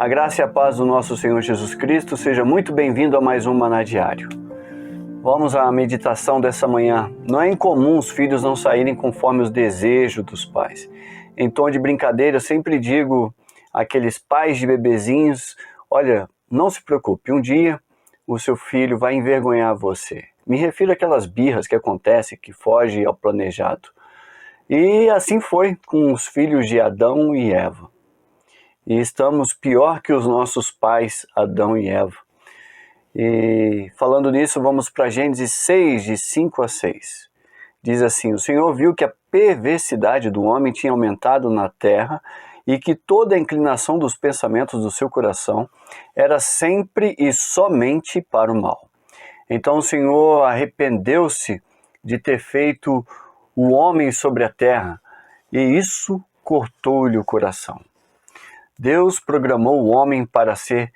A graça e a paz do nosso Senhor Jesus Cristo, seja muito bem-vindo a mais um Maná Diário. Vamos à meditação dessa manhã. Não é incomum os filhos não saírem conforme os desejos dos pais. Em tom de brincadeira, eu sempre digo àqueles pais de bebezinhos, olha, não se preocupe, um dia o seu filho vai envergonhar você. Me refiro àquelas birras que acontecem, que fogem ao planejado. E assim foi com os filhos de Adão e Eva. E estamos pior que os nossos pais, Adão e Eva. E falando nisso, vamos para Gênesis 6, de 5 a 6. Diz assim: o Senhor viu que a perversidade do homem tinha aumentado na terra e que toda a inclinação dos pensamentos do seu coração era sempre e somente para o mal. Então o Senhor arrependeu-se de ter feito o homem sobre a terra, e isso cortou-lhe o coração. Deus programou o homem para ser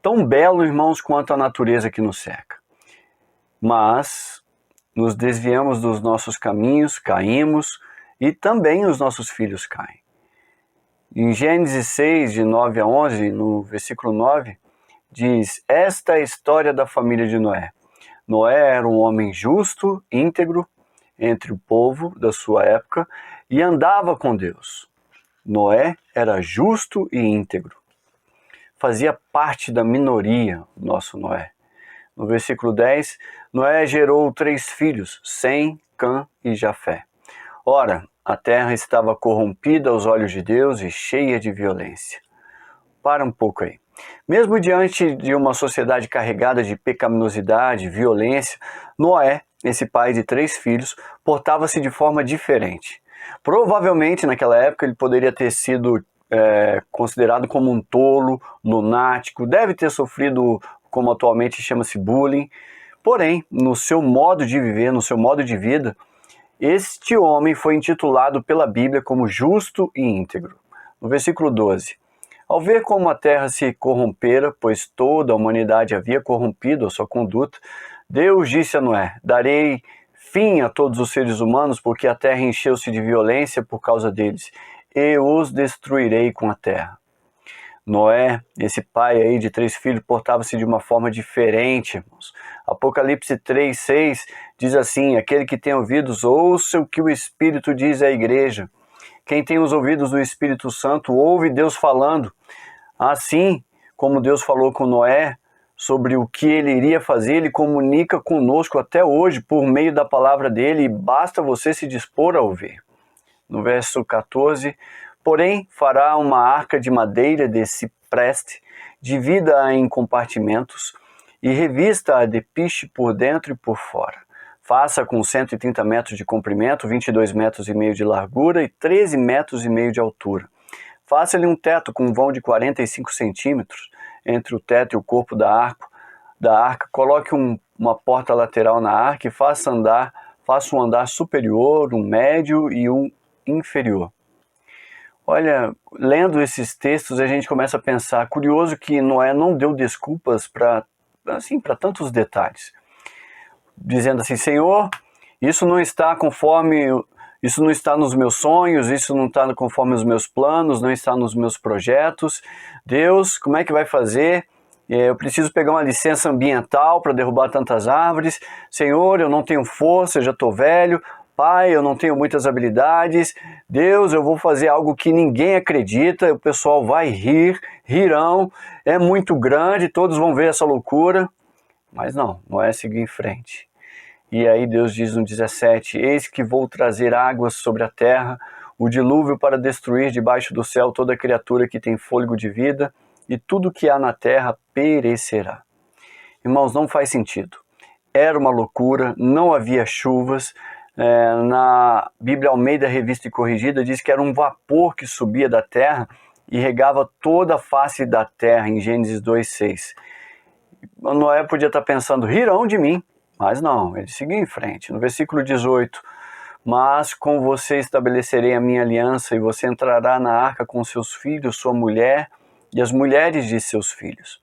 tão belo, irmãos, quanto a natureza que nos cerca. Mas nos desviamos dos nossos caminhos, caímos, e também os nossos filhos caem. Em Gênesis 6, de 9 a 11, no versículo 9, diz: esta é a história da família de Noé. Noé era um homem justo, íntegro, entre o povo da sua época, e andava com Deus. Noé era justo e íntegro. Fazia parte da minoria, nosso Noé. No versículo 10, Noé gerou 3 filhos, Sem, Cã e Jafé. Ora, a terra estava corrompida aos olhos de Deus e cheia de violência. Para um pouco aí. Mesmo diante de uma sociedade carregada de pecaminosidade, violência, Noé, esse pai de 3 filhos, portava-se de forma diferente. Provavelmente, naquela época, ele poderia ter sido considerado como um tolo, lunático, deve ter sofrido, como atualmente chama-se, bullying. Porém, no seu modo de viver, no seu modo de vida, este homem foi intitulado pela Bíblia como justo e íntegro. No versículo 12, ao ver como a terra se corrompera, pois toda a humanidade havia corrompido a sua conduta, Deus disse a Noé: darei fim a todos os seres humanos, porque a terra encheu-se de violência por causa deles, e os destruirei com a terra. Noé, esse pai aí de 3 filhos, portava-se de uma forma diferente, irmãos. Apocalipse 3, 6 diz assim: aquele que tem ouvidos, ouça o que o Espírito diz à igreja. Quem tem os ouvidos do Espírito Santo, ouve Deus falando. Assim como Deus falou com Noé sobre o que ele iria fazer, ele comunica conosco até hoje por meio da palavra dele, e basta você se dispor a ouvir. No verso 14, porém fará uma arca de madeira de cipreste, divida-a em compartimentos e revista-a de piche por dentro e por fora. Faça com 130 metros de comprimento, 22 metros e meio de largura e 13 metros e meio de altura. Faça-lhe um teto com vão de 45 centímetros entre o teto e o corpo da arca. Coloque uma porta lateral na arca e faça um andar superior, um médio e um inferior. Olha, lendo esses textos a gente começa a pensar, curioso que Noé não deu desculpas para tantos detalhes. Dizendo assim: Senhor, isso não está nos meus sonhos, isso não está conforme os meus planos, não está nos meus projetos. Deus, como é que vai fazer? Eu preciso pegar uma licença ambiental para derrubar tantas árvores. Senhor, eu não tenho força, eu já estou velho. Pai, eu não tenho muitas habilidades. Deus, eu vou fazer algo que ninguém acredita, o pessoal vai rirão, é muito grande, todos vão ver essa loucura. Mas não, Noé seguiu em frente. E aí Deus diz no 17, eis que vou trazer águas sobre a terra, o dilúvio para destruir debaixo do céu toda criatura que tem fôlego de vida, e tudo que há na terra perecerá. Irmãos, não faz sentido. Era uma loucura, não havia chuvas. Na Bíblia Almeida Revista e Corrigida diz que era um vapor que subia da terra e regava toda a face da terra, em Gênesis 2,6. Noé podia estar pensando, rirão de mim, mas não, ele seguiu em frente. No versículo 18, mas com você estabelecerei a minha aliança, e você entrará na arca com seus filhos, sua mulher e as mulheres de seus filhos.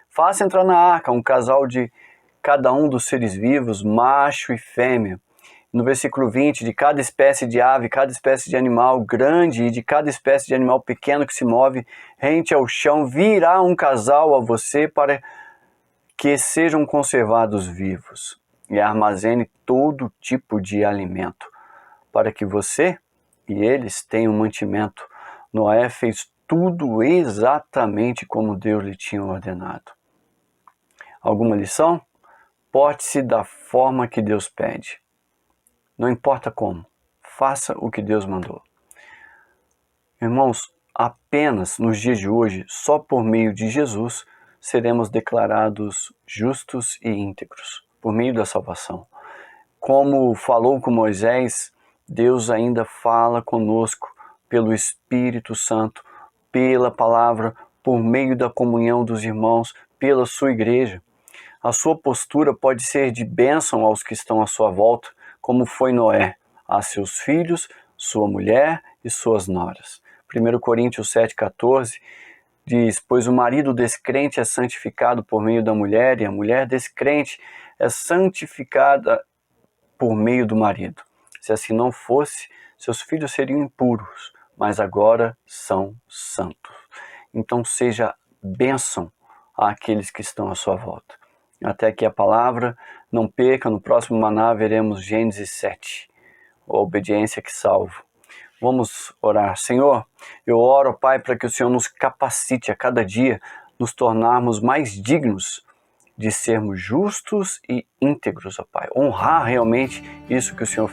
Faça entrar na arca um casal de cada um dos seres vivos, macho e fêmea, no versículo 20, de cada espécie de ave, cada espécie de animal grande e de cada espécie de animal pequeno que se move rente ao chão, virá um casal a você para que sejam conservados vivos e armazene todo tipo de alimento, para que você e eles tenham mantimento. Noé fez tudo exatamente como Deus lhe tinha ordenado. Alguma lição? Porte-se da forma que Deus pede. Não importa como, faça o que Deus mandou. Irmãos, apenas nos dias de hoje, só por meio de Jesus, seremos declarados justos e íntegros, por meio da salvação. Como falou com Moisés, Deus ainda fala conosco pelo Espírito Santo, pela palavra, por meio da comunhão dos irmãos, pela sua igreja. A sua postura pode ser de bênção aos que estão à sua volta, como foi Noé, a seus filhos, sua mulher e suas noras. 1 Coríntios 7,14 diz: pois o marido descrente é santificado por meio da mulher, e a mulher descrente é santificada por meio do marido. Se assim não fosse, seus filhos seriam impuros, mas agora são santos. Então seja bênção àqueles que estão à sua volta. Até aqui a palavra, não perca, no próximo Maná veremos Gênesis 7, a obediência que salva. Vamos orar. Senhor, eu oro, Pai, para que o Senhor nos capacite a cada dia nos tornarmos mais dignos de sermos justos e íntegros, ó Pai. Honrar realmente isso que o Senhor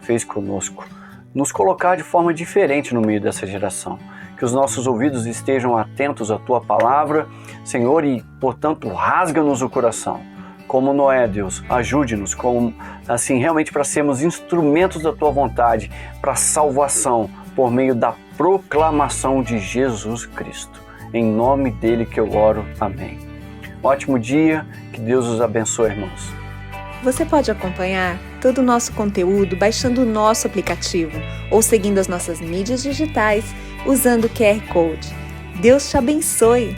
fez conosco. Nos colocar de forma diferente no meio dessa geração. Que os nossos ouvidos estejam atentos à Tua palavra, Senhor, e, portanto, rasga-nos o coração. Como Noé, Deus, ajude-nos, assim, realmente para sermos instrumentos da Tua vontade, para a salvação, por meio da proclamação de Jesus Cristo. Em nome dele que eu oro. Amém. Ótimo dia, que Deus os abençoe, irmãos. Você pode acompanhar todo o nosso conteúdo baixando o nosso aplicativo ou seguindo as nossas mídias digitais usando o QR Code. Deus te abençoe!